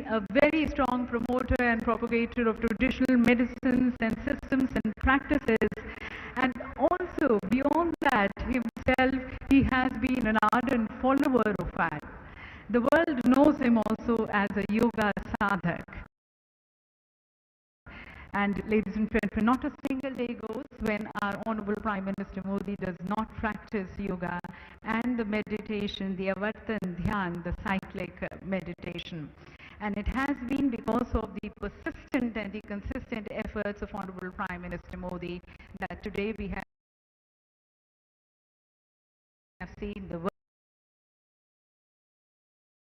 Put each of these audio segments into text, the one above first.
a very strong promoter and propagator of traditional medicines and systems and practices. And also, beyond that himself, he has been an ardent follower of ARV. The world knows him also as a yoga sadhak. And ladies and gentlemen, not a single day goes when our Honorable Prime Minister Modi does not practice yoga and the meditation, the avartan dhyan, the cyclic meditation. And it has been because of the persistent and the consistent efforts of Honorable Prime Minister Modi that today we have seen the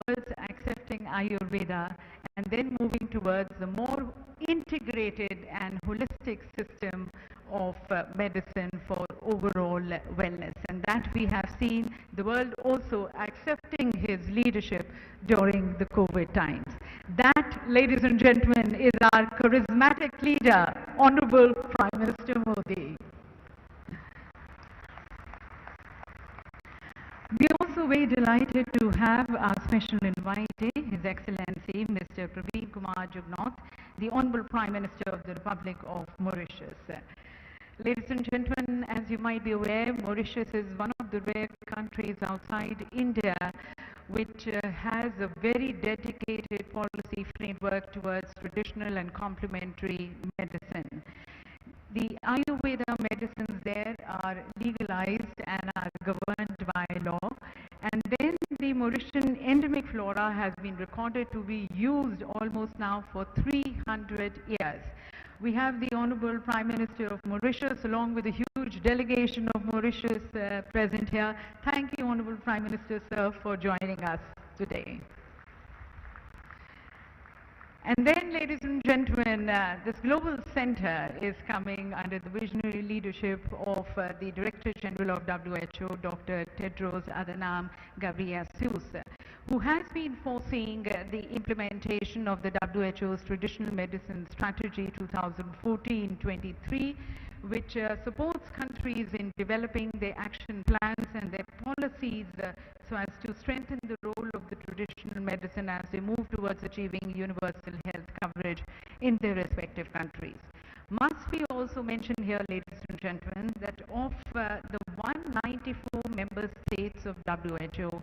world's accepting Ayurveda and then moving towards the more integrated and holistic system of medicine for overall wellness. And that we have seen the world also accepting his leadership during the COVID times. That, ladies and gentlemen, is our charismatic leader, Honorable Prime Minister Modi. We are also very delighted to have our special invitee, His Excellency Mr. Praveen Kumar Jugnauth, the Honorable Prime Minister of the Republic of Mauritius. Ladies and gentlemen, as you might be aware, Mauritius is one of the rare countries outside India which has a very dedicated policy framework towards traditional and complementary medicine. The Ayurveda medicines there are legalized and are governed by law. And then the Mauritian endemic flora has been recorded to be used almost now for 300 years. We have the Honorable Prime Minister of Mauritius along with a huge delegation of Mauritius present here. Thank you, Honorable Prime Minister, sir, for joining us today. And then, ladies and gentlemen, this global center is coming under the visionary leadership of the Director General of WHO, Dr. Tedros Adhanom Ghebreyesus, who has been foreseeing the implementation of the WHO's Traditional Medicine Strategy 2014-23, which supports countries in developing their action plans and their policies so as to strengthen the role of the traditional medicine as they move towards achieving universal health coverage in their respective countries. Must be also mentioned here, ladies and gentlemen, that of the 194 member states of WHO,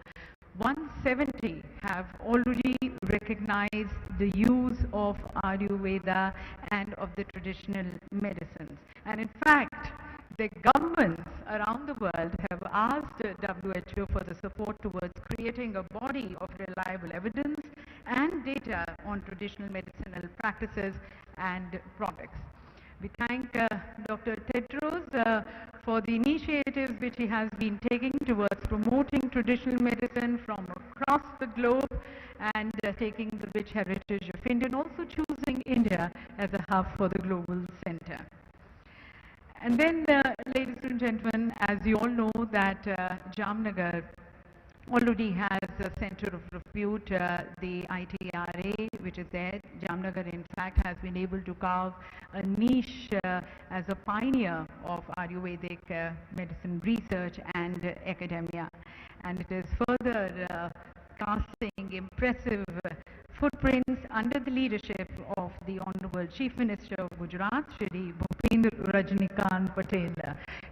170 have already recognized the use of Ayurveda and of the traditional medicines. And in fact, the governments around the world have asked WHO for the support towards creating a body of reliable evidence and data on traditional medicinal practices and products. We thank Dr. Tedros for the initiatives which he has been taking towards promoting traditional medicine from across the globe and taking the rich heritage of India and also choosing India as a hub for the global center. And then, ladies and gentlemen, as you all know that Jamnagar already has a center of repute, the ITRA, which is there. Jamnagar, in fact, has been able to carve a niche as a pioneer of Ayurvedic medicine research and academia. And it is further casting impressive footprints under the leadership of the Honorable Chief Minister of Gujarat, Shri Bhupendra Rajnikant Patel.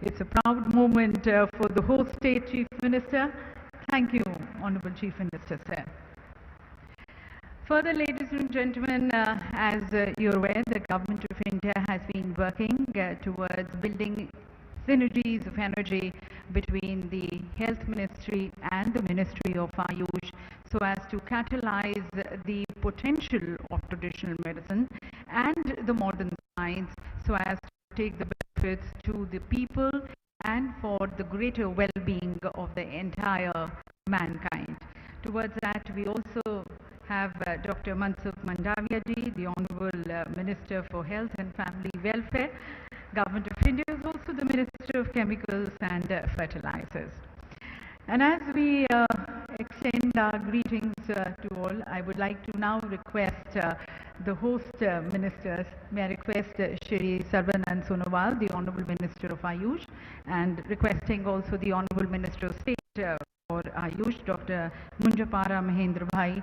It's a proud moment for the whole state Chief Minister. Thank you, Honorable Chief Minister, sir. Further, ladies and gentlemen, as you're aware, the Government of India has been working towards building synergies of energy between the Health Ministry and the Ministry of Ayush so as to catalyze the potential of traditional medicine and the modern science so as to take the benefits to the people and for the greater well-being of the entire mankind. Towards that, we also have Dr. Mansukh Mandavia ji, the Honorable Minister for Health and Family Welfare. Government of India is also the Minister of Chemicals and Fertilizers. And as we extend our greetings to all, I would like to now request the host ministers. May I request Shri Sarvanand Sonowal, the Honorable Minister of Ayush, and requesting also the Honorable Minister of State for Ayush, Dr. Munjapara Mahendra Bhai,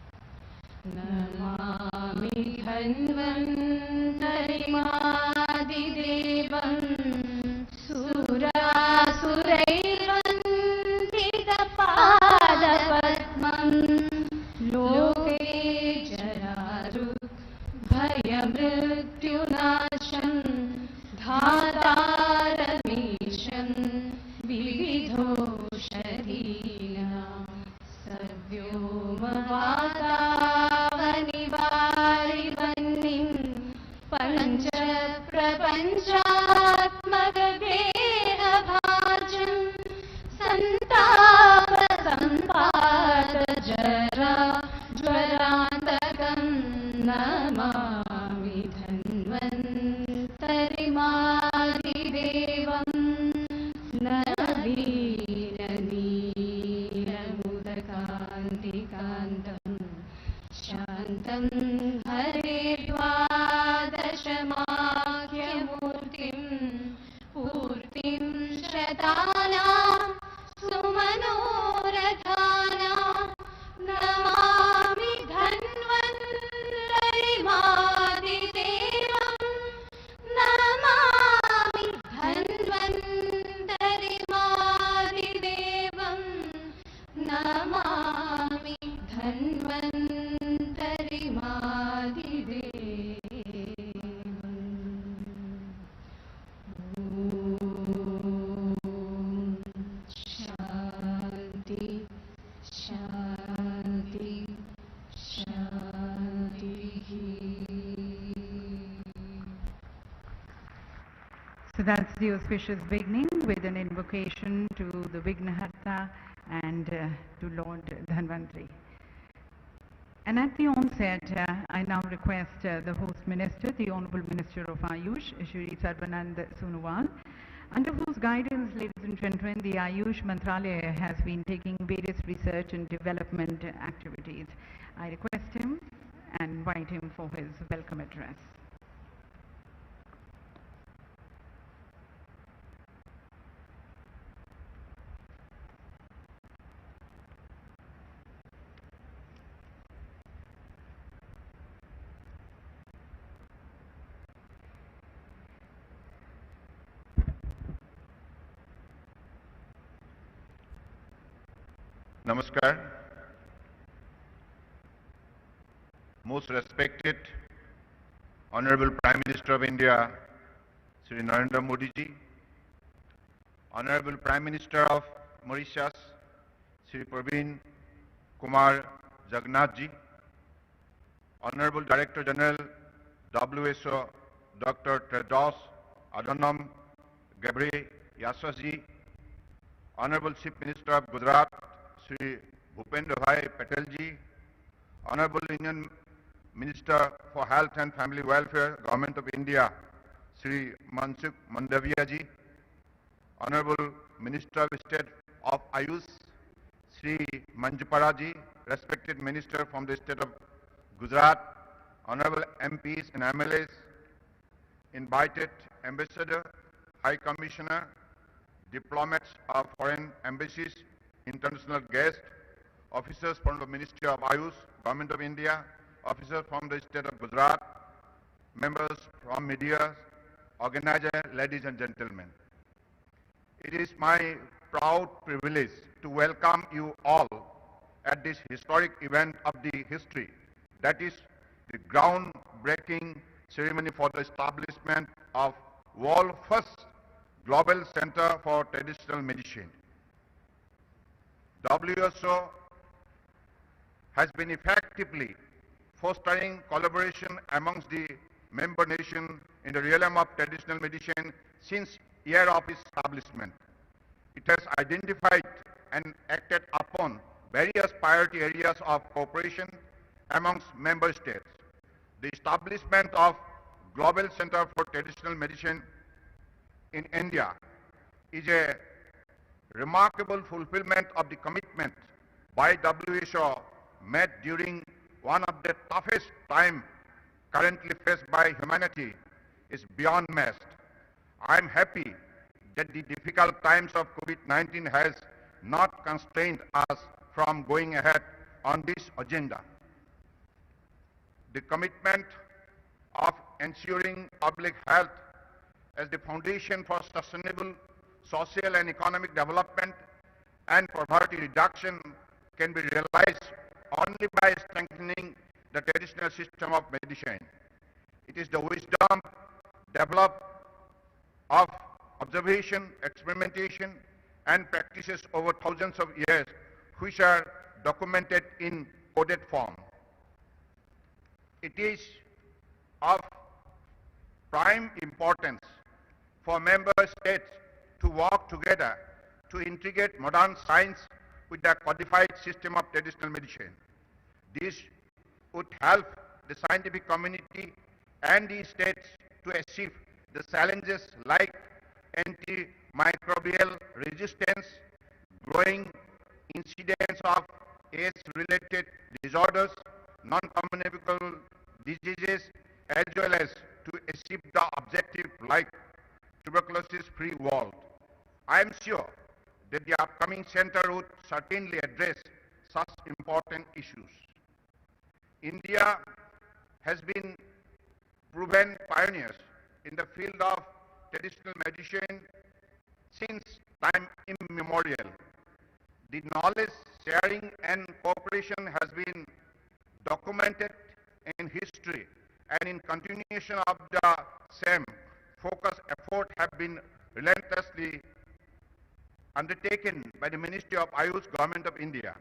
तं हरेर्द्वादशमाख्यमूर्तिं पूर्तिं शतानां सुमनोरथानां नमामि धन्वन्तरिमादिदेवं नमामि धन्वन्तरिमादिदेवं नमामि शान्ति शान्ति शान्तिः. So that's the auspicious beginning with an invocation to the Vignaharta and to Lord Dhanvantri. And at the onset, I now request the host minister, the Honorable Minister of Ayush, Shri Sarvanand Sonowal, under whose guidance, ladies and gentlemen, the Ayush Mantralaya has been taking various research and development activities. I request him and invite him for his welcome address. Namaskar. Most respected Honorable Prime Minister of India, Sri Narendra Modi ji, Honorable Prime Minister of Mauritius, Sri Praveen Kumar Jagannath ji, Honorable Director General WHO, Dr. Tedros Adhanom Ghebreyesus ji, Honorable Chief Minister of Gujarat, Sri Bhupendra Bhai Patel ji, Honorable Union Minister for Health and Family Welfare, Government of India, Sri Mansukh Mandaviya ji, Honorable Minister of State of Ayush, Sri Manjupara ji, respected Minister from the State of Gujarat, Honorable MPs and MLAs, invited Ambassador, High Commissioner, diplomats of foreign embassies, international guests, officers from the Ministry of Ayush, Government of India, officers from the State of Gujarat, members from media, organizers, ladies and gentlemen. It is my proud privilege to welcome you all at this historic event of the history, that is the groundbreaking ceremony for the establishment of world's first Global Center for Traditional Medicine. WHO has been effectively fostering collaboration amongst the member nations in the realm of traditional medicine since year of its establishment. It has identified and acted upon various priority areas of cooperation amongst member states. The establishment of Global Center for Traditional Medicine in India is a remarkable fulfillment of the commitment by WHO made during one of the toughest times currently faced by humanity is beyond matched. I am happy that the difficult times of COVID-19 has not constrained us from going ahead on this agenda. The commitment of ensuring public health as the foundation for sustainable social and economic development and poverty reduction can be realized only by strengthening the traditional system of medicine. It is the wisdom developed of observation, experimentation, and practices over thousands of years which are documented in coded form. It is of prime importance for member states to work together to integrate modern science with the codified system of traditional medicine. This would help the scientific community and the states to achieve the challenges like antimicrobial resistance, growing incidence of age-related disorders, non-communicable diseases as well as to achieve the objective like tuberculosis-free world. I am sure that the upcoming center would certainly address such important issues. India has been proven pioneers in the field of traditional medicine since time immemorial. The knowledge sharing and cooperation has been documented in history, and in continuation of the same, focused effort have been relentlessly undertaken by the Ministry of Ayush, Government of India.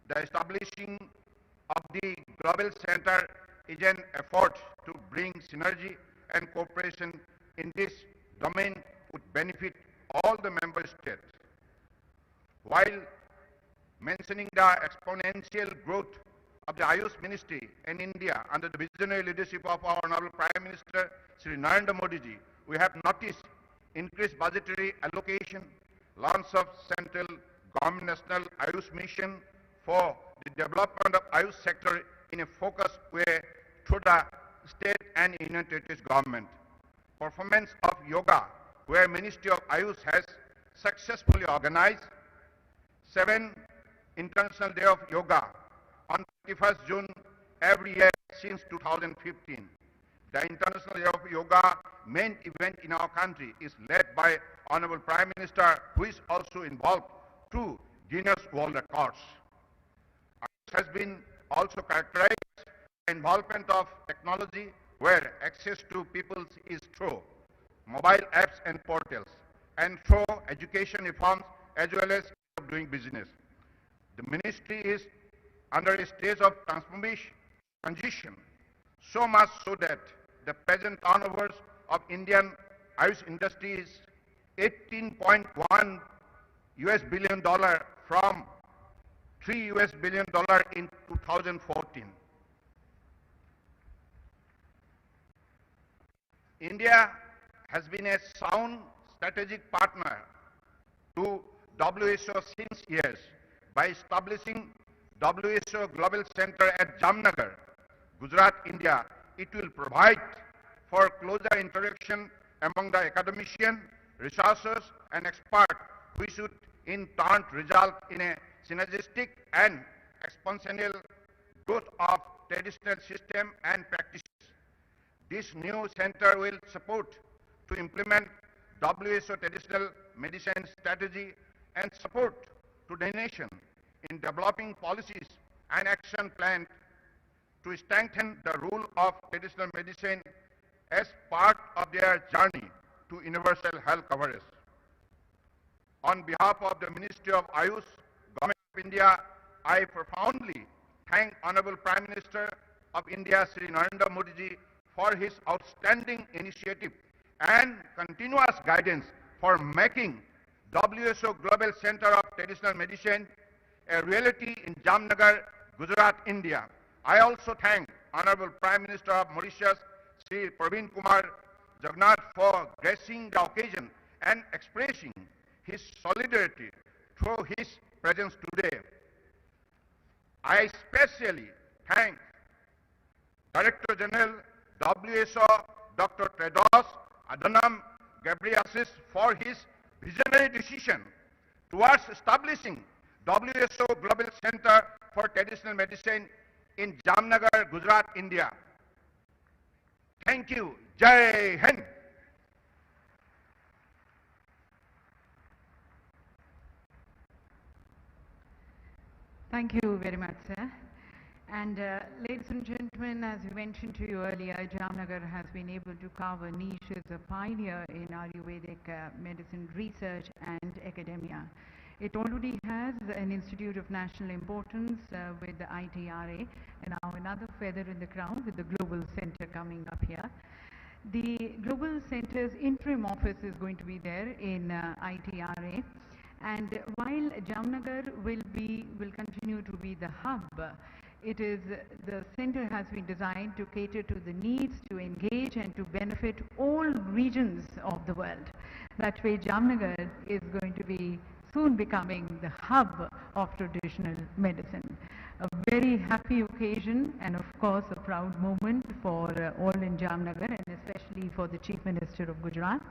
The establishing of the Global Center is an effort to bring synergy and cooperation in this domain would benefit all the member states. While mentioning the exponential growth of the Ayush Ministry in India under the visionary leadership of our Honorable Prime Minister Shri Narendra Modi ji, we have noticed increased budgetary allocation, launch of Central Government National Ayush Mission for the development of Ayush sector in a focused way through the state and union territories government. Performance of yoga, where Ministry of Ayush has successfully organized 7 International Day of Yoga on 21st June every year since 2015. The International Day of Yoga main event in our country is led by Honorable Prime Minister, who is also involved through Guinness World Records. Ayush has been also characterized by involvement of technology, where access to people is through mobile apps and portals, and through education reforms as well as doing business. The ministry is under a stage of transition, so much so that the present turnovers of Indian Ayush industry is $18.1 billion from $3 billion in 2014. India has been a sound strategic partner to WHO since years by establishing WHO Global Center at Jamnagar, Gujarat, India. It will provide for closer interaction among the academicians, researchers and experts, which should in turn result in a synergistic and exponential growth of traditional system and practices. This new center will support to implement WHO traditional medicine strategy and support to the nation in developing policies and action plans to strengthen the role of traditional medicine as part of their journey to universal health coverage. On behalf of the Ministry of Ayush, Government of India, I profoundly thank Honorable Prime Minister of India, Shri Narendra Modi ji, for his outstanding initiative and continuous guidance for making WHO Global Center of Traditional Medicine a reality in Jamnagar, Gujarat, India. I also thank Honorable Prime Minister of Mauritius, Sri Praveen Kumar Jagannath, for gracing the occasion and expressing his solidarity through his presence today. I especially thank Director General WHO Dr. Tedros Adhanom Ghebreyesus for his visionary decision towards establishing WHO Global Center for Traditional Medicine in Jamnagar, Gujarat, India. Thank you. Jai Hind. Thank you very much, sir. And ladies and gentlemen, as we mentioned to you earlier, Jamnagar has been able to carve a niche as a pioneer in Ayurvedic medicine research and academia. It already has an institute of national importance with the ITRA, and now another feather in the crown with the Global Center coming up here. The Global Center's interim office is going to be there in ITRA, and while Jamnagar will continue to be the hub, the center has been designed to cater to the needs, to engage and to benefit all regions of the world. That way Jamnagar is going to be soon becoming the hub of traditional medicine. A very happy occasion and of course a proud moment for all in Jamnagar and especially for the Chief Minister of Gujarat.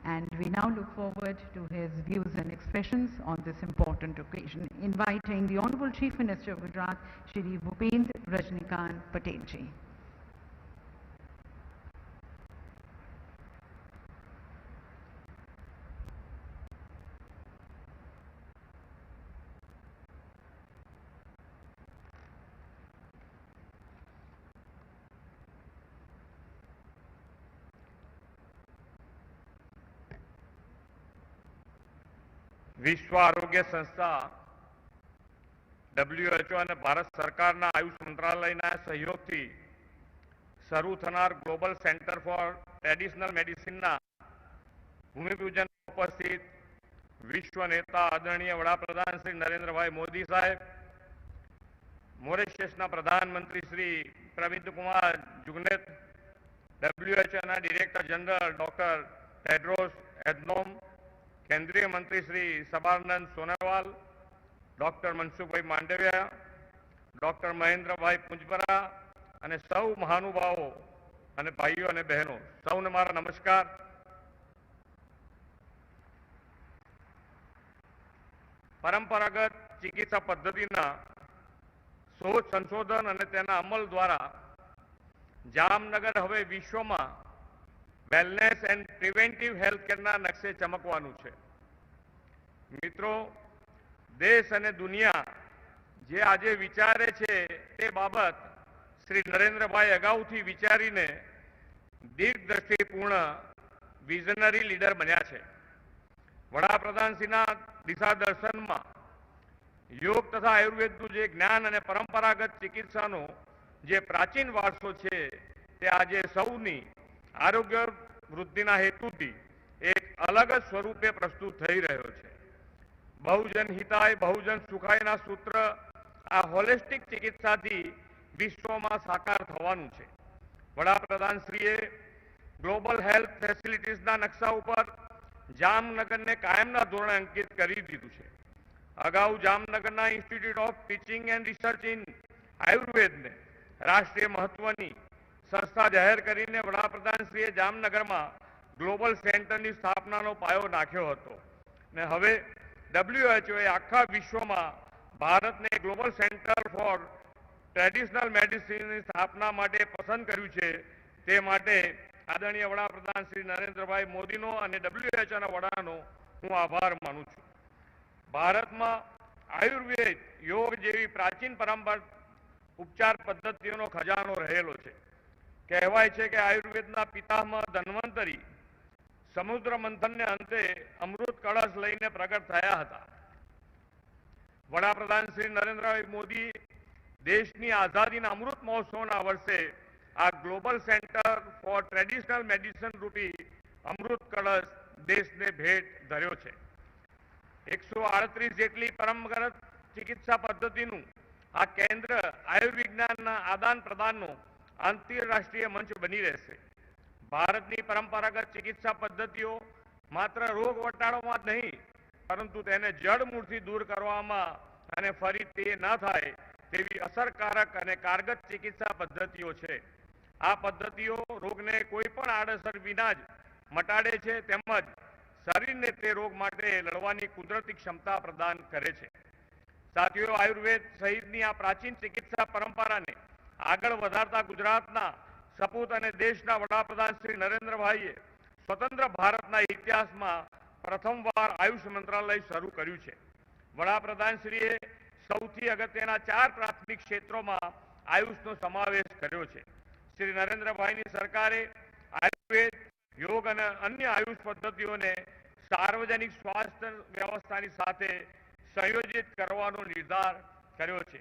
And we now look forward to his views and expressions on this important occasion. Inviting the Honorable Chief Minister of Gujarat, Shri Bhupendra Rajnikant Patel ji. વિશ્વ આરોગ્ય સંસ્થા WHO અને ભારત સરકારના આયુષ મંત્રાલયના સહયોગથી શરૂ થનાર global centre for traditional મેડિસિનના ભૂમિપૂજન ઉપસ્થિત વિશ્વ નેતા આદરણીય વડાપ્રધાન શ્રી નરેન્દ્રભાઈ મોદી સાહેબ, મોરેશિયસના પ્રધાનમંત્રી શ્રી પ્રવિન્દ કુમાર જુગ્નેત, WHOના director general doctor Tedros Adhanom, કેન્દ્રીય મંત્રી શ્રી સબાનંદ સોનોવાલ, ડોક્ટર મનસુખભાઈ માંડવિયા, ડોક્ટર મહેન્દ્રભાઈ પુંજપરા અને સૌ મહાનુભાવો અને ભાઈઓ અને બહેનો, સૌને મારા નમસ્કાર. પરંપરાગત ચિકિત્સા પદ્ધતિના શોધ સંશોધન અને તેના અમલ દ્વારા જામનગર હવે વિશ્વમાં વેલનેસ એન્ડ પ્રિવેન્ટિવ હેલ્થ કેરના નકશે ચમકવાનું છે. મિત્રો, દેશ અને દુનિયા જે આજે વિચારે છે તે બાબત શ્રી નરેન્દ્રભાઈ અગાઉથી વિચારીને દીર્ઘદ્રષ્ટિપૂર્ણ વિઝનરી લીડર બન્યા છે. વડાપ્રધાનશ્રીના દિશાદર્શનમાં યોગ તથા આયુર્વેદનું જે જ્ઞાન અને પરંપરાગત ચિકિત્સાનો જે પ્રાચીન વારસો છે તે આજે સૌની આરોગ્ય વૃદ્ધિના હેતુથી એક અલગ જ સ્વરૂપે પ્રસ્તુત થઈ રહ્યો છે. બહુજન હિતાય બહુજન સુખાયના સૂત્ર આ હોલિસ્ટિક ચિકિત્સાથી વિશ્વમાં સાકાર થવાનું છે. વડાપ્રધાનશ્રીએ ગ્લોબલ હેલ્થ ફેસિલિટીઝના નકશા ઉપર જામનગરને કાયમના ધોરણે અંકિત કરી દીધું છે. અગાઉ જામનગરના institute of teaching and research in આયુર્વેદને રાષ્ટ્રીય મહત્વની સંસ્થા જાહેર કરીને વડાપ્રધાનશ્રીએ જામનગરમાં ગ્લોબલ સેન્ટરની સ્થાપનાનો પાયો નાખ્યો હતો ને હવે WHOએ આખા વિશ્વમાં ભારતને ગ્લોબલ સેન્ટર ફોર ટ્રેડિશનલ મેડિસિનની સ્થાપના માટે પસંદ કર્યું છે. તે માટે આદરણીય વડાપ્રધાન શ્રી નરેન્દ્રભાઈ મોદીનો અને WHOના વડાનો હું આભાર માનું છું. ભારતમાં આયુર્વેદ યોગ જેવી પ્રાચીન પરંપરા ઉપચાર પદ્ધતિઓનો ખજાનો રહેલો છે. કહેવાય છે કે આયુર્વેદના પિતામહ ધન્વંતરી સમુદ્ર મંથનને અંતે અમૃત કળશ લઈને પ્રગટ થયા હતા. વડાપ્રધાન શ્રી નરેન્દ્રભાઈ મોદી દેશની આઝાદીના અમૃત મહોત્સવના વર્ષે આ global centre for traditional medicine રૂપી અમૃત કળશ દેશને ભેટ ધર્યો છે. 138 જેટલી પરંપરાગત ચિકિત્સા પદ્ધતિનું આ કેન્દ્ર આયુર્વિજ્ઞાનના આદાન પ્રદાનનો આંતરરાષ્ટ્રીય મંચ બની રહેશે. ભારતની પરંપરાગત ચિકિત્સા પદ્ધતિઓ માત્ર રોગ વટાળવામાં જ નહીં પરંતુ તેને જડમૂળથી દૂર કરવામાં અને ફરી તે ન થાય તેવી અસરકારક અને કારગત ચિકિત્સા પદ્ધતિઓ છે. આ પદ્ધતિઓ રોગને કોઈ પણ આડઅસર વિના જ મટાડે છે તેમજ શરીરને તે રોગ માટે લડવાની કુદરતી ક્ષમતા પ્રદાન કરે છે. સાથીઓ, આયુર્વેદ સહિતની આ પ્રાચીન ચિકિત્સા પરંપરાને આગળ વધારતા ગુજરાતના સપૂત અને દેશના વડાપ્રધાન શ્રી નરેન્દ્રભાઈએ સ્વતંત્ર ભારતના ઇતિહાસમાં પ્રથમવાર આયુષ મંત્રાલય શરૂ કર્યું છે. વડાપ્રધાનશ્રીએ સૌથી અગત્યના 4 પ્રાથમિક ક્ષેત્રોમાં આયુષનો સમાવેશ કર્યો છે. શ્રી નરેન્દ્રભાઈની સરકારે આયુર્વેદ, યોગ અને અન્ય આયુષ પદ્ધતિઓને સાર્વજનિક સ્વાસ્થ્ય વ્યવસ્થાની સાથે સંયોજિત કરવાનો નિર્ધાર કર્યો છે.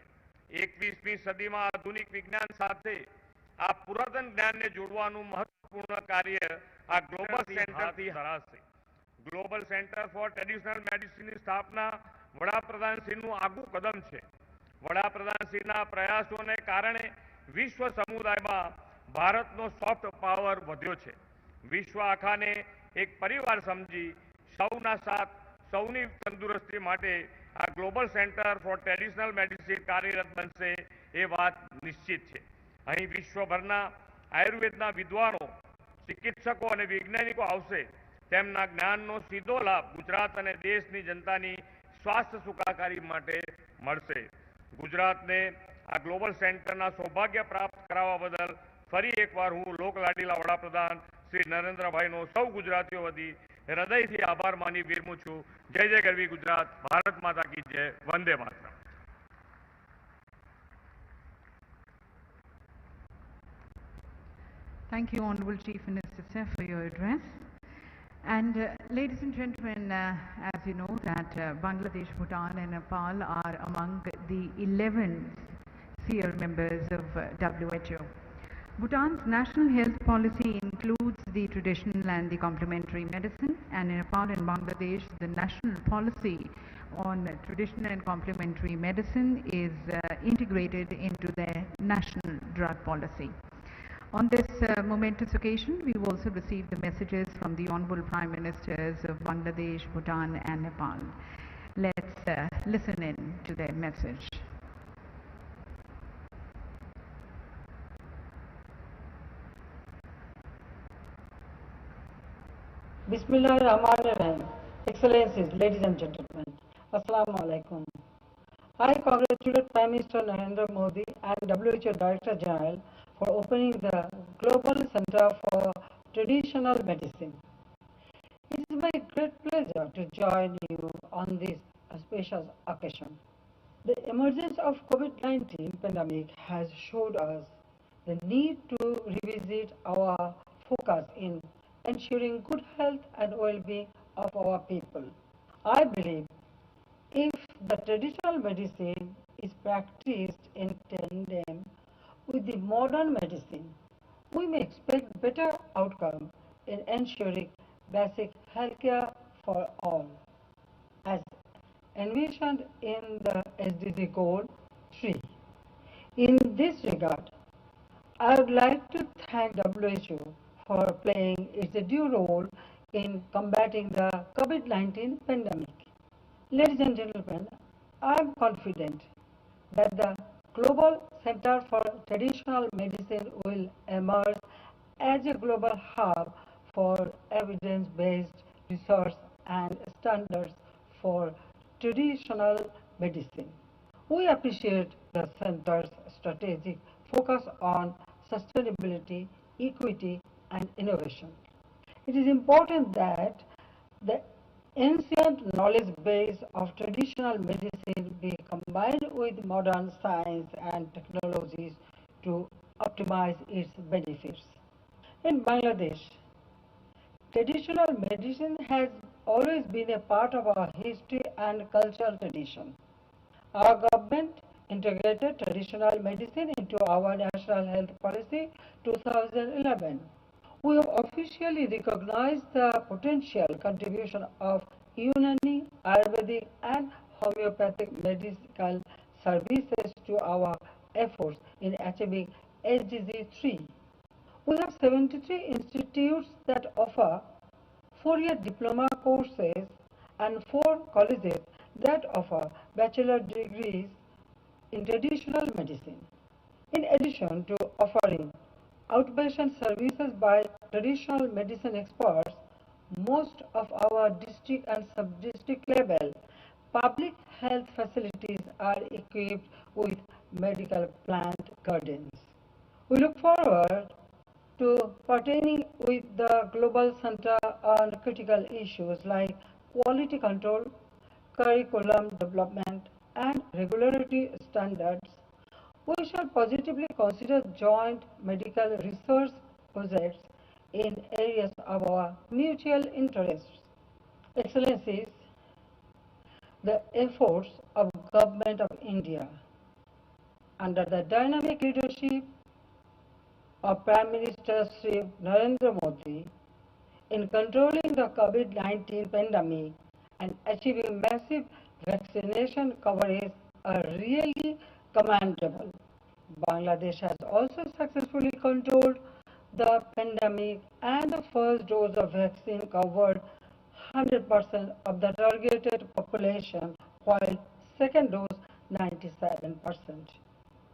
21મી સદીમાં આધુનિક વિજ્ઞાન સાથે આ પુરાતન જ્ઞાનને જોડવાનું મહત્વપૂર્ણ કાર્ય આ ગ્લોબલ સેન્ટરથી થશે. ગ્લોબલ સેન્ટર ફોર ટ્રેડિશનલ મેડિસિનની સ્થાપના વડાપ્રધાનશ્રીનું આગવું કદમ છે. વડાપ્રધાનશ્રીના પ્રયાસોને કારણે વિશ્વ સમુદાયમાં ભારતનો સોફ્ટ પાવર વધ્યો છે. વિશ્વ આખાને એક પરિવાર સમજી સૌના સાથ સૌની તંદુરસ્તી માટે આ global centre for traditional medicine કાર્યરત બનશે એ વાત નિશ્ચિત છે. અહીં વિશ્વભરના આયુર્વેદના વિદ્વાનો, ચિકિત્સકો અને વૈજ્ઞાનિકો આવશે. તેમના જ્ઞાનનો સીધો લાભ ગુજરાત અને દેશની જનતાની સ્વાસ્થ્ય સુખાકારી માટે મળશે. ગુજરાતને આ ગ્લોબલ સેન્ટરના સૌભાગ્ય પ્રાપ્ત કરાવવા બદલ ફરી એકવાર હું લોકલાડીલા વડાપ્રધાન શ્રી નરેન્દ્રભાઈનો સૌ ગુજરાતીઓ વતી હૃદયથી આભાર માની વિરમું છું. જય જય ગરવી ગુજરાત, ભારત માતા કી જય, Vande Mataram. Thank you, Honorable Chief Minister, sir, for your address. And ladies and gentlemen, as you know that Bangladesh, Bhutan and Nepal are among the 11 SEER members of WHO. Bhutan's national health policy includes the traditional and the complementary medicine, and in Nepal and Bangladesh, the national policy on traditional and complementary medicine is integrated into their national drug policy. On this momentous occasion, we've also received the messages from the Honorable Prime Ministers of Bangladesh, Bhutan and Nepal. Let's listen in to their message. Bismillahirrahmanirrahim. Excellencies, ladies and gentlemen, Assalamu alaikum. I congratulate Prime Minister Narendra Modi and WHO Director General for opening the Global Center for Traditional Medicine. It is my great pleasure to join you on this auspicious occasion. The emergence of COVID-19 pandemic has showed us the need to revisit our focus in ensuring good health and well-being of our people. I believe if the traditional medicine is practiced in tandem with the modern medicine, we may expect better outcome in ensuring basic healthcare for all, as envisioned in the SDG Goal 3. In this regard, I would like to thank WHO for playing its due role in combating the COVID-19 pandemic. Ladies and gentlemen, I am confident that the Global Center for Traditional Medicine will emerge as a global hub for evidence-based research and standards for traditional medicine. We appreciate the Center's strategic focus on sustainability, equity, and innovation. It is important that the ancient knowledge base of traditional medicine be combined with modern science and technologies to optimize its benefits. In Bangladesh, traditional medicine has always been a part of our history and cultural tradition. Our government integrated traditional medicine into our National Health Policy 2011. We have officially recognized the potential contribution of Unani, Ayurvedic and homeopathic medical services to our efforts in achieving SDG 3. We have 73 institutes that offer 4-year diploma courses and 4 colleges that offer bachelor degrees in traditional medicine. In addition to offering outpatient services by traditional medicine experts, most of our district and sub-district level public health facilities are equipped with medical plant gardens. We look forward to partnering with the Global Center on critical issues like quality control, curriculum development, and regulatory standards. We shall positively consider joint medical research projects in areas of our mutual interests. Excellencies, the efforts of Government of India under the dynamic leadership of Prime Minister Shri Narendra Modi in controlling the COVID-19 pandemic and achieving massive vaccination coverage are really commendable. Bangladesh has also successfully controlled the pandemic and the first dose of vaccine covered 100% of the targeted population, while second dose 97%.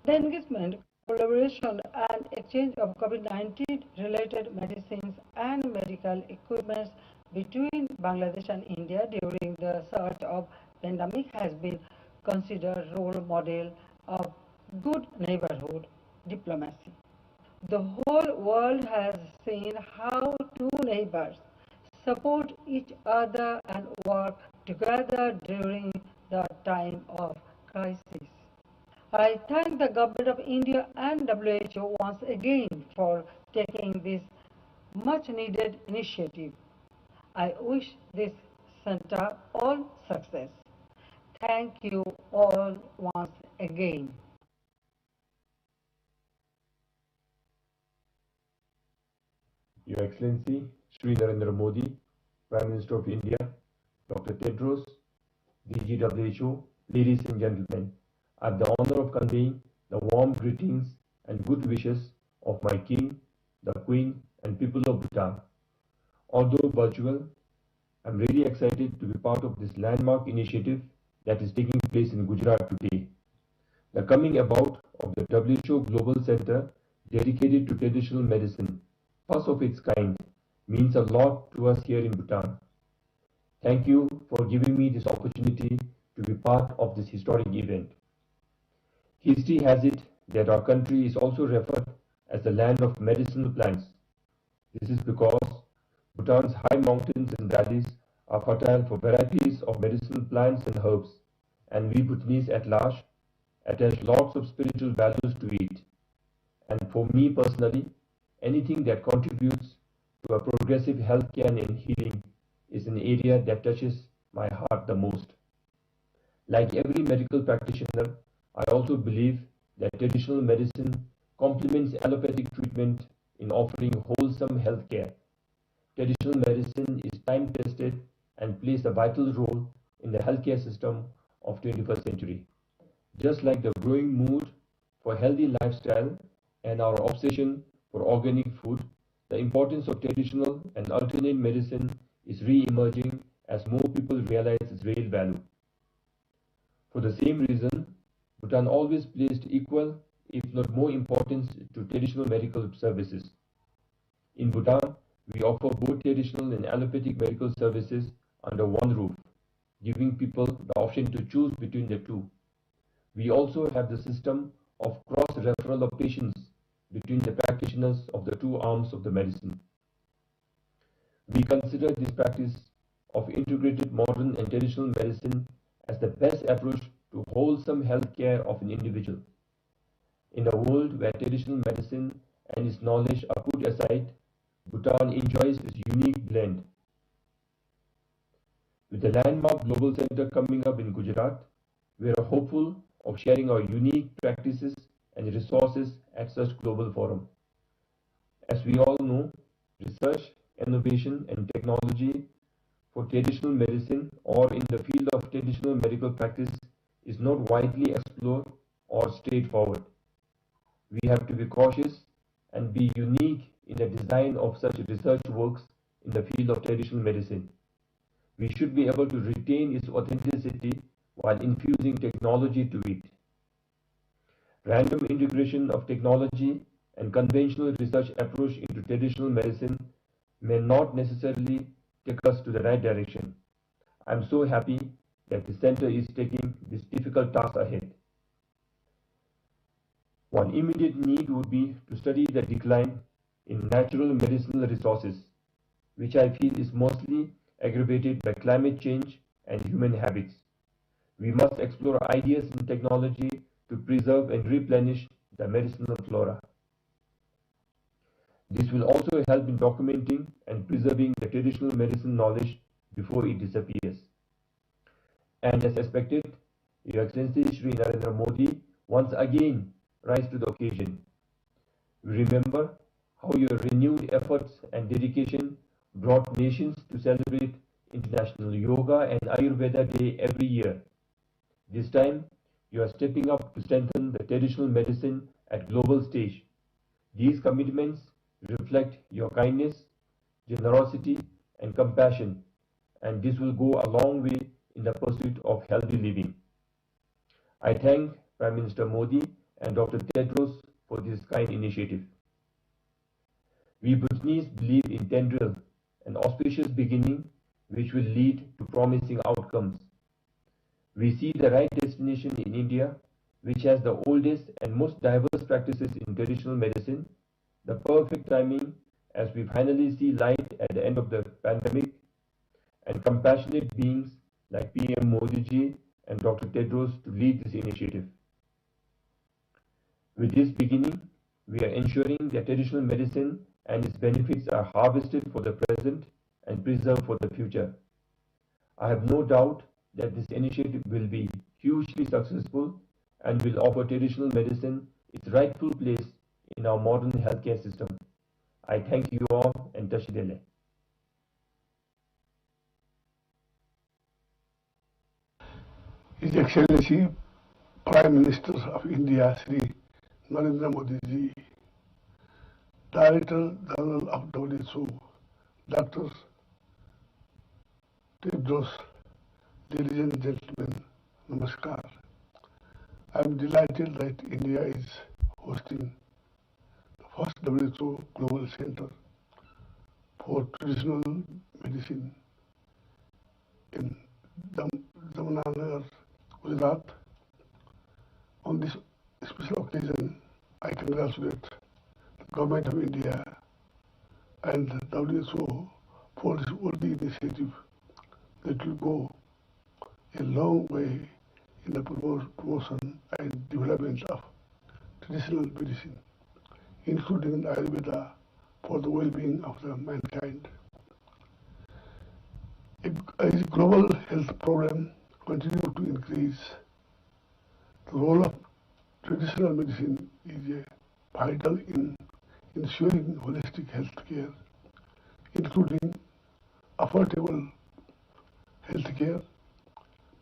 The engagement, collaboration and exchange of COVID-19 related medicines and medical equipment between Bangladesh and India during the surge of pandemic has been considered role model of good neighborhood diplomacy. The whole world has seen how two neighbors support each other and work together during the time of crisis. I thank the Government of India and WHO once again for taking this much needed initiative. I wish this center all success. Thank you all once again. Your Excellency, Shri Narendra Modi, Prime Minister of India, Dr. Tedros, DG WHO, ladies and gentlemen, I have the honor of conveying the warm greetings and good wishes of my King, the Queen, and people of Bhutan. Although virtual, I am really excited to be part of this landmark initiative that is taking place in Gujarat today. The coming about of the WHO Global Center dedicated to traditional medicine, first of its kind, means a lot to us here in Bhutan. Thank you for giving me this opportunity to be part of this historic event. History has it that our country is also referred as the land of medicinal plants. This is because Bhutan's high mountains and valleys are fertile for varieties of medicinal plants and herbs, and we Bhutanese at large attach lots of spiritual values to it. And for me personally, anything that contributes to a progressive healthcare and healing is an area that touches my heart the most. Like every medical practitioner, I also believe that traditional medicine complements allopathic treatment in offering wholesome healthcare. Traditional medicine is time-tested and plays a vital role in the healthcare system of 21st century. Just like the growing mood for healthy lifestyle and our obsession for organic food, the importance of traditional and alternate medicine is re-emerging as more people realize its real value. For the same reason, Bhutan always placed equal, if not more importance to traditional medical services. In Bhutan, we offer both traditional and allopathic medical services under one roof, giving people the option to choose between the two. We also have the system of cross-referral of patients between the practitioners of the two arms of the medicine. We consider this practice of integrated modern and traditional medicine as the best approach to wholesome health care of an individual. In a world where traditional medicine and its knowledge are put aside, Bhutan enjoys this unique blend. With the landmark global center coming up in Gujarat, we are hopeful of sharing our unique practices and resources at such global forum. As we all know, research, innovation and technology for traditional medicine or in the field of traditional medical practice is not widely explored or straightforward. We have to be cautious and be unique in the design of such research works in the field of traditional medicine. We should be able to retain its authenticity while infusing technology to it. Random integration of technology and conventional research approach into traditional medicine may not necessarily take us to the right direction. I am so happy that the center is taking this difficult task ahead. One immediate need would be to study the decline in natural medicinal resources, which I feel is mostly aggravated by climate change and human habits. We must explore ideas and technology to preserve and replenish the medicinal flora. This will also help in documenting and preserving the traditional medicine knowledge before it disappears. And as expected, Your Excellency Shri Narendra Modi once again rise to the occasion. We remember how your renewed efforts and dedication brought nations to celebrate International Yoga and Ayurveda Day every year. This time, you are stepping up to strengthen the traditional medicine at global stage. These commitments reflect your kindness, generosity, and compassion, and this will go a long way in the pursuit of healthy living. I thank Prime Minister Modi and Dr. Tedros for this kind initiative. We Bhutanese believe in tendril, an auspicious beginning which will lead to promising outcomes. We see the right destination in India, which has the oldest and most diverse practices in traditional medicine, the perfect timing as we finally see light at the end of the pandemic, and compassionate beings like PM Modi ji and Dr. Tedros to lead this initiative. With this beginning, we are ensuring that traditional medicine and its benefits are harvested for the present and preserved for the future. I have no doubt that this initiative will be hugely successful and will offer traditional medicine its rightful place in our modern healthcare system. I thank you all and Tashidele. His Excellency Prime Minister of India, Sri Narendra Modi ji, Director General of WHO, Dr. Tedros, ladies and gentlemen, Namaskar. I am delighted that India is hosting the first WHO Global Center for Traditional Medicine in Jamnagar, Gujarat. On this special occasion, I congratulate the Government of India and the WHO for this worthy initiative that will go a long way in the promotion and development of traditional medicine, including Ayurveda, for the well-being of the mankind. As global health problem continues to increase, the role of traditional medicine is vital in ensuring holistic health care, including affordable health care,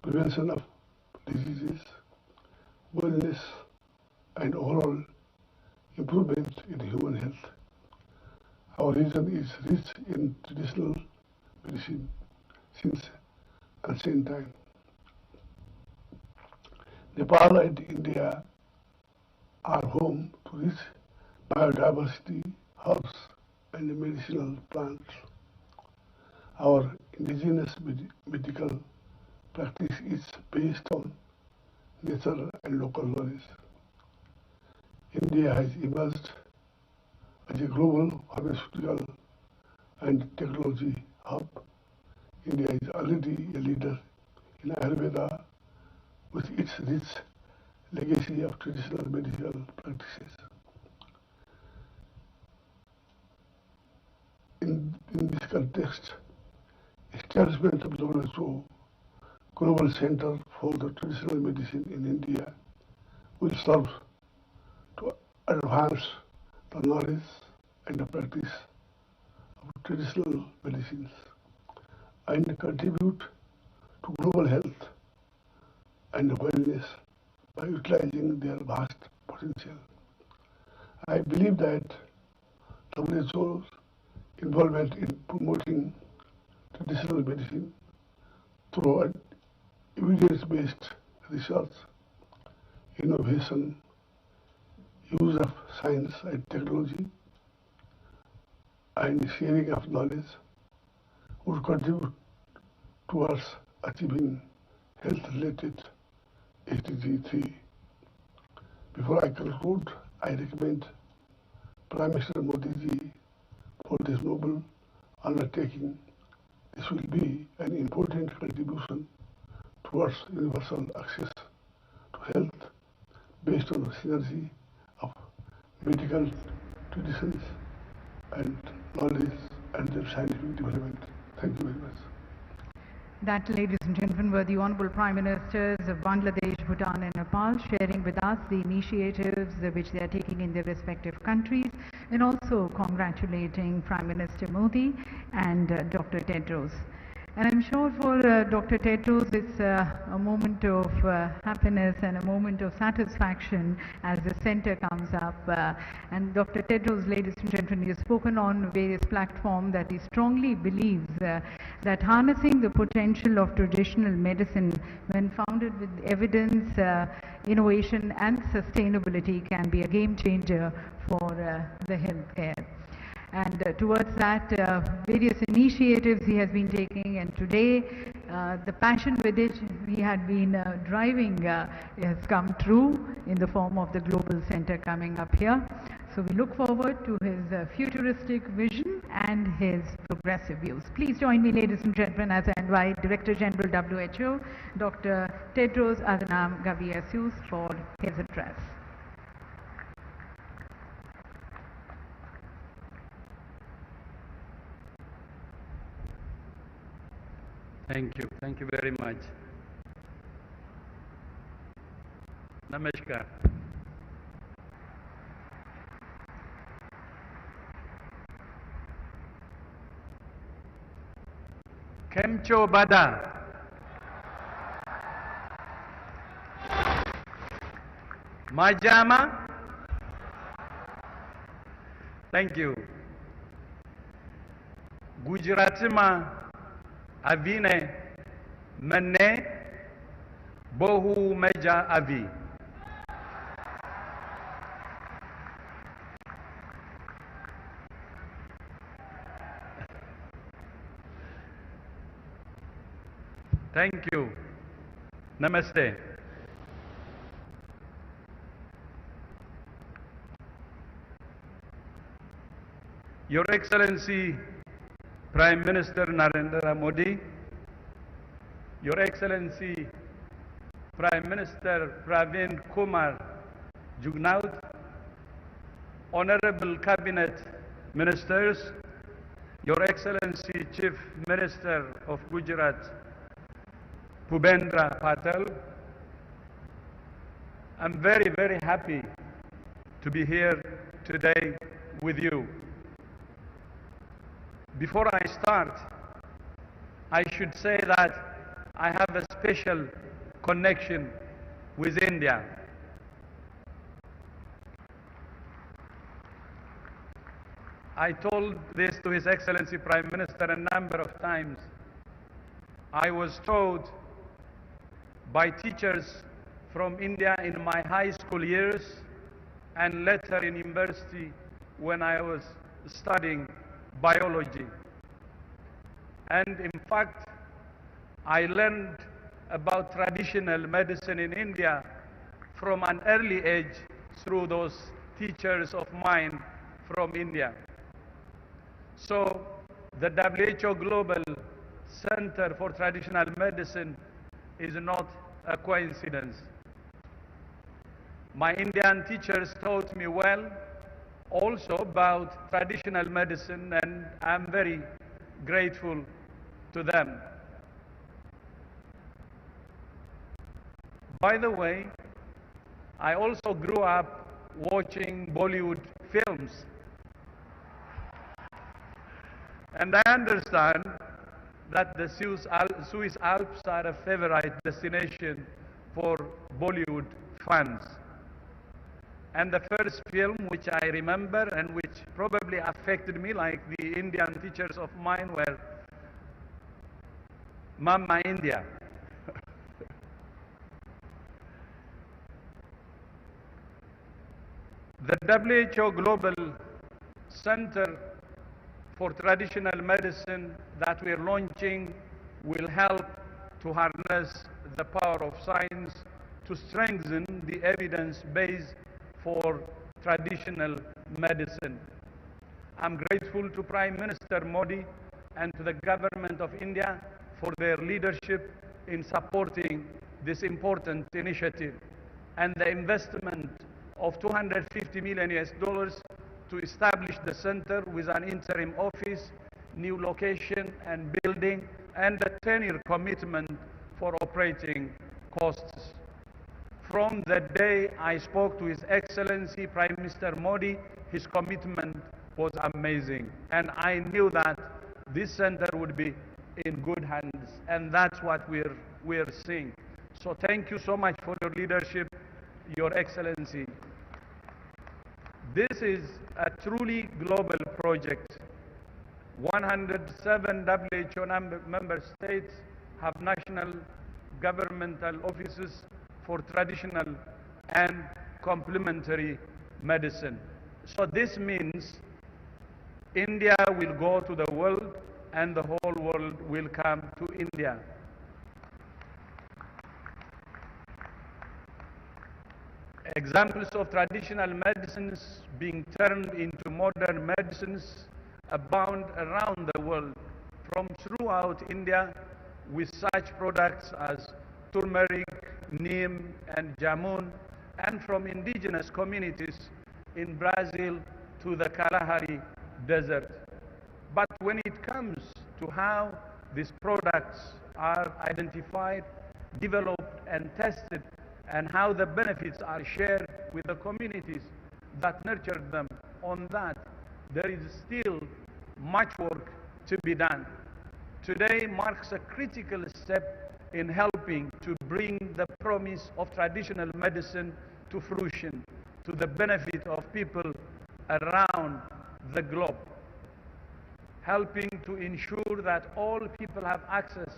prevention of diseases, wellness, and overall improvement in human health. Our region is rich in traditional medicine since ancient time. Nepal and India are home to rich biodiversity, herbs, and medicinal plants. Our indigenous medical practice is based on nature and local knowledge. India has emerged as a global pharmaceutical and technology hub. India is already a leader in Ayurveda with its rich legacy of traditional medical practices. In this context, establishment of the WHO Global Center for the Traditional Medicine in India will serve to advance the knowledge and the practice of traditional medicines and contribute to global health and wellness by utilizing their vast potential. I believe that WHO's involvement in promoting traditional medicine through evidence-based research, innovation, use of science and technology, and sharing of knowledge would contribute towards achieving health-related SDG 3. Before I conclude, I recommend Prime Minister Modi ji for this noble undertaking. This will be an important contribution towards universal access to health based on the synergy of medical traditions and knowledge and their scientific development. Thank you very much. That, ladies and gentlemen, were the Honorable Prime Ministers of Bangladesh, Bhutan and Nepal sharing with us the initiatives which they are taking in their respective countries, and also congratulating Prime Minister Modi and Dr. Tedros. And I'm sure for Dr. Tedros it's a moment of happiness and a moment of satisfaction as the center comes up. And Dr. Tedros, ladies and gentlemen, he has spoken on various platforms that he strongly believes that harnessing the potential of traditional medicine when founded with evidence, innovation and sustainability can be a game changer for the healthcare. And towards that, various initiatives he has been taking, and today the passion with which he had been driving has come true in the form of the Global Center coming up here. So we look forward to his futuristic vision and his progressive views. Please join me, ladies and gentlemen, as I invite Director General WHO, Dr. Tedros Adhanom Ghebreyesus, for his address. Thank you very much. Namaskar. Kemcho Bada. Majama. Thank you. Gujaratima Avine Mane Bohu Meja Avi. Thank you. Namaste. Your Excellency Prime Minister Narendra Modi, Your Excellency Prime Minister Pravin Kumar Jugnauth, Honorable Cabinet Ministers, Your Excellency Chief Minister of Gujarat Bhupendra Patel, I'm very, very happy to be here today with you. Before I start, I should say that I have a special connection with India. I told this to His Excellency Prime Minister a number of times. I was told by teachers from India in my high school years and later in university when I was studying biology. And in fact, I learned about traditional medicine in India from an early age through those teachers of mine from India. So the WHO Global Center for Traditional Medicine is not a coincidence. My Indian teachers taught me well also about traditional medicine, and I'm very grateful to them. By the way, I also grew up watching Bollywood films. And I understand that the Swiss Alps are a favorite destination for Bollywood fans. And the first film which I remember and which probably affected me like the Indian teachers of mine were Mamma India. The WHO Global Center for Traditional Medicine that we're launching will help to harness the power of science to strengthen the evidence base for traditional medicine. I'm grateful to Prime Minister Modi and to the government of India for their leadership in supporting this important initiative and the investment of $250 million to establish the center with an interim office, new location and building, and a 10-year commitment for operating costs. From the day I spoke to His Excellency Prime Minister Modi, his commitment was amazing. And I knew that this center would be in good hands, and that's what we're seeing. So thank you so much for your leadership, Your Excellency. This is a truly global project 107 WHO member states have national governmental offices for traditional and complementary medicine. So this means India will go to the world and the whole world will come to India. Examples of traditional medicines being turned into modern medicines abound around the world, from throughout India, with such products as turmeric, neem, and jamun, and from indigenous communities in Brazil to the Kalahari Desert. But when it comes to how these products are identified, developed, and tested, and how the benefits are shared with the communities that nurtured them, on that there is still much work to be done. Today marks a critical step in helping to bring the promise of traditional medicine to fruition, to the benefit of people around the globe, helping to ensure that all people have access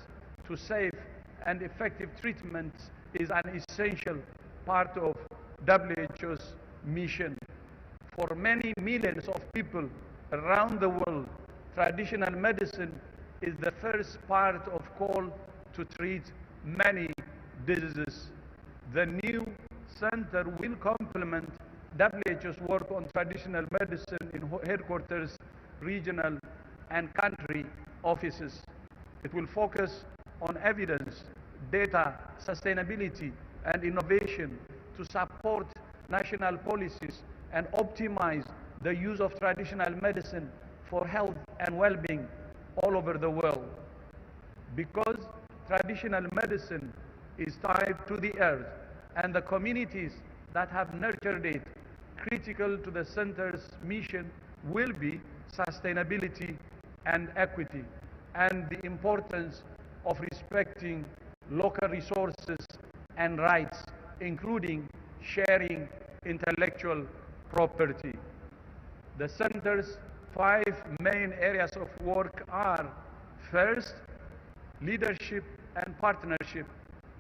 to safe and effective treatments is an essential part of WHO's mission. For many millions of people around the world, traditional medicine is the first part of call to treat many diseases. The new center will complement WHO's work on traditional medicine in headquarters, regional, and country offices. It will focus on evidence, data, sustainability, and innovation to support national policies and optimize the use of traditional medicine for health and well-being all over the world. Because traditional medicine is tied to the earth and the communities that have nurtured it, critical to the center's mission will be sustainability and equity, and the importance of respecting local resources and rights, including sharing intellectual property. The center's 5 main areas of work are: first, leadership and partnership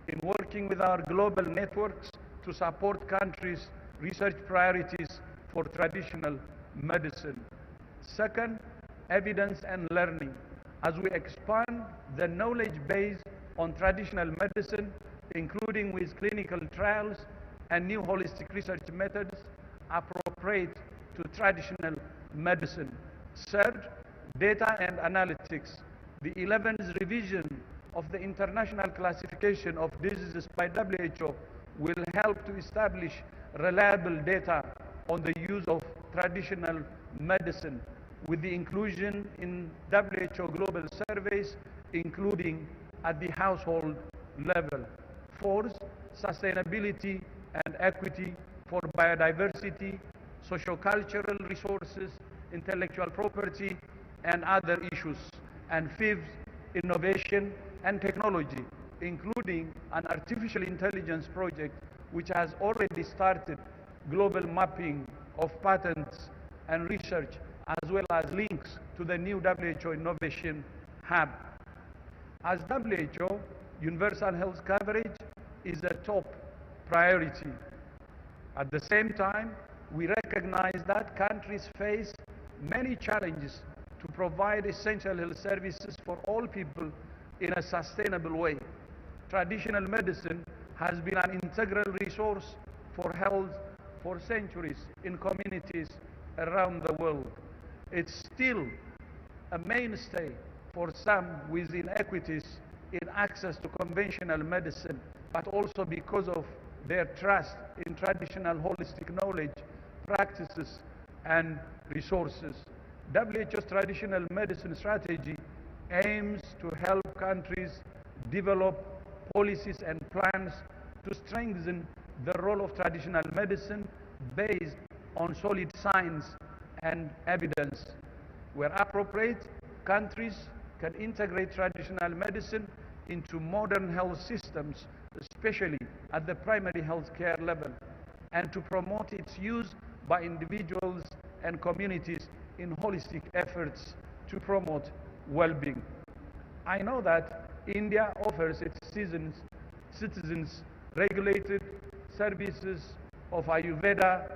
in working with our global networks to support countries' research priorities for traditional medicine. Second, evidence and learning as we expand the knowledge base on traditional medicine, including with clinical trials and new holistic research methods appropriate to traditional medicine. Third, data and analytics. The 11th revision of the International Classification of Diseases by WHO will help to establish reliable data on the use of traditional medicine, with the inclusion in WHO global surveys, including at the household level. Fourth, sustainability and equity for biodiversity, socio-cultural resources, intellectual property, and other issues. And fifth, innovation and technology, including an artificial intelligence project which has already started global mapping of patents and research, as well as links to the new WHO Innovation Hub. As WHO, universal health coverage is a top priority. At the same time, we recognize that countries face many challenges to provide essential health services for all people in a sustainable way. Traditional medicine has been an integral resource for health for centuries in communities around the world. It's still a mainstay for some with inequities in access to conventional medicine, but also because of their trust in traditional holistic knowledge, practices, and resources. WHO's traditional medicine strategy aims to help countries develop policies and plans to strengthen the role of traditional medicine based on solid science and evidence. Where appropriate, countries can integrate traditional medicine into modern health systems, especially at the primary health care level, and to promote its use by individuals and communities in holistic efforts to promote well-being. I know that India offers its citizens regulated services of Ayurveda,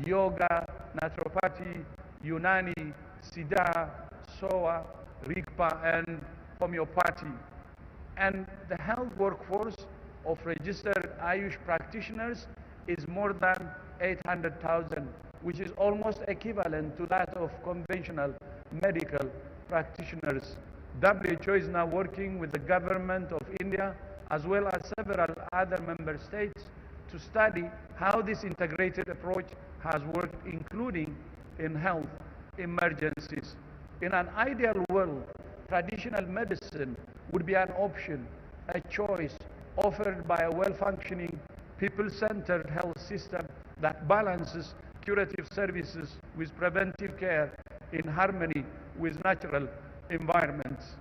yoga, naturopathy, Unani, Siddha, Soa, Rigpa, and homeopathy. And the health workforce of registered Ayush practitioners is more than 800,000, which is almost equivalent to that of conventional medical practitioners. WHO is now working with the government of India as well as several other member states to study how this integrated approach has worked, including in health emergencies. In an ideal world, traditional medicine would be an option, a choice offered by a well-functioning, people-centered health system that balances curative services with preventive care in harmony with natural environments.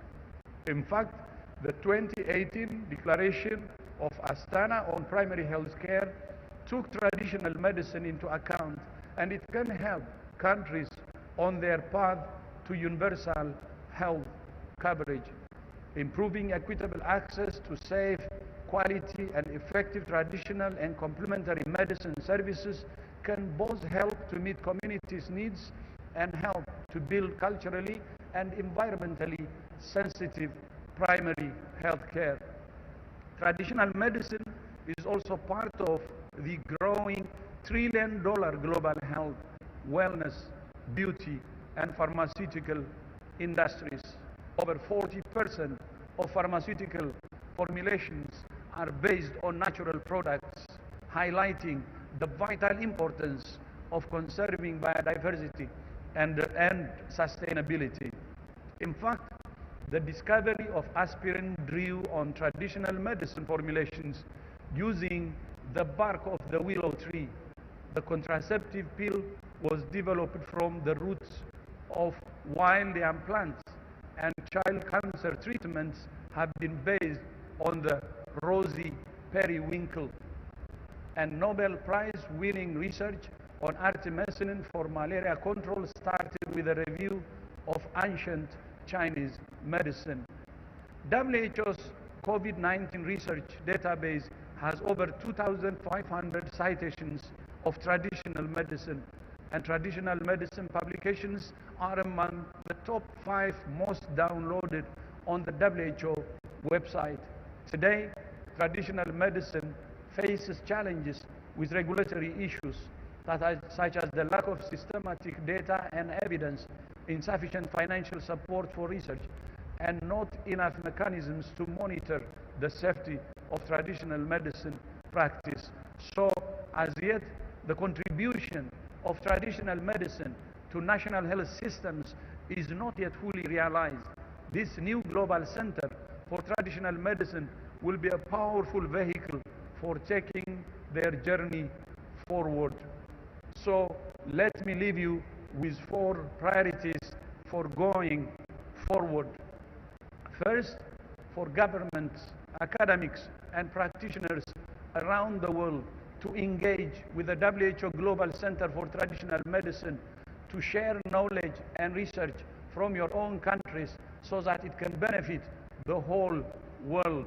In fact, the 2018 Declaration of Astana on primary health care took traditional medicine into account, and it can help countries on their path to universal health coverage. Improving equitable access to safe, quality and effective traditional and complementary medicine services can both help to meet communities' needs and help to build culturally and environmentally sensitive primary health care. Traditional medicine is also part of the growing $1 trillion global health, wellness, beauty and pharmaceutical industries. Over 40% of pharmaceutical formulations are based on natural products, highlighting the vital importance of conserving biodiversity and sustainability. In fact, the discovery of aspirin drew on traditional medicine formulations using the bark of the willow tree. The contraceptive pill was developed from the roots of wild yam plants, and child cancer treatments have been based on the rosy periwinkle. And Nobel Prize-winning research on artemisinin for malaria control started with a review of ancient Chinese medicine. WHO's COVID-19 research database has over 2,500 citations of traditional medicine, and traditional medicine publications are among the top 5 most downloaded on the WHO website. Today, traditional medicine faces challenges with regulatory issues such as the lack of systematic data and evidence, insufficient financial support for research, and not enough mechanisms to monitor the safety of traditional medicine practice. So, as yet, the contribution of traditional medicine to national health systems is not yet fully realized. This new global center for traditional medicine will be a powerful vehicle for taking their journey forward. So let me leave you with 4 priorities for going forward. First, for governments, academics, and practitioners around the world to engage with the WHO Global Center for Traditional Medicine to share knowledge and research from your own countries so that it can benefit the whole world.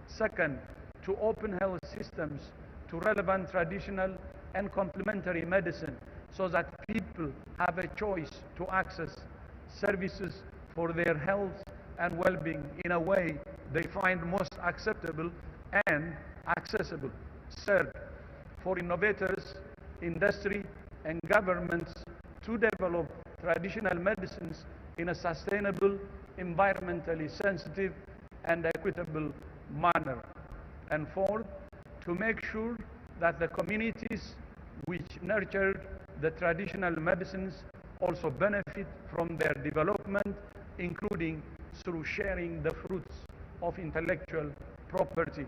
Second, to open health systems to relevant traditional and complementary medicine so that people have a choice to access services for their health and well-being in a way they find most acceptable and accessible. Third, for innovators, industry, and governments to develop traditional medicines in a sustainable, environmentally sensitive, and equitable manner. And fourth, to make sure that the communities which nurtured the traditional medicines also benefit from their development, including through sharing the fruits of intellectual property.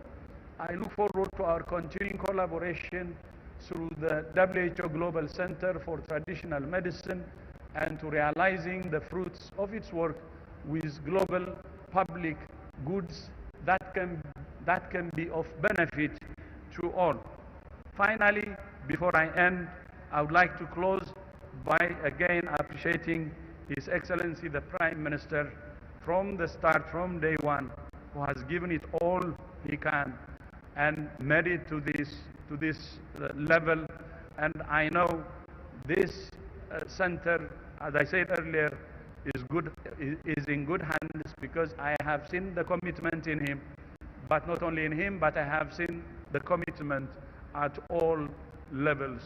I look forward to our continuing collaboration through the WHO Global Center for Traditional Medicine and to realizing the fruits of its work with global public goods that can be of benefit to all. Finally, before I end, I would like to close by again appreciating His Excellency the Prime Minister from the start, from day one, who has given it all he can and made it to this level. And I know this center, as I said earlier, is in good hands because I have seen the commitment in him, but not only in him, but I have seen the commitment at all levels.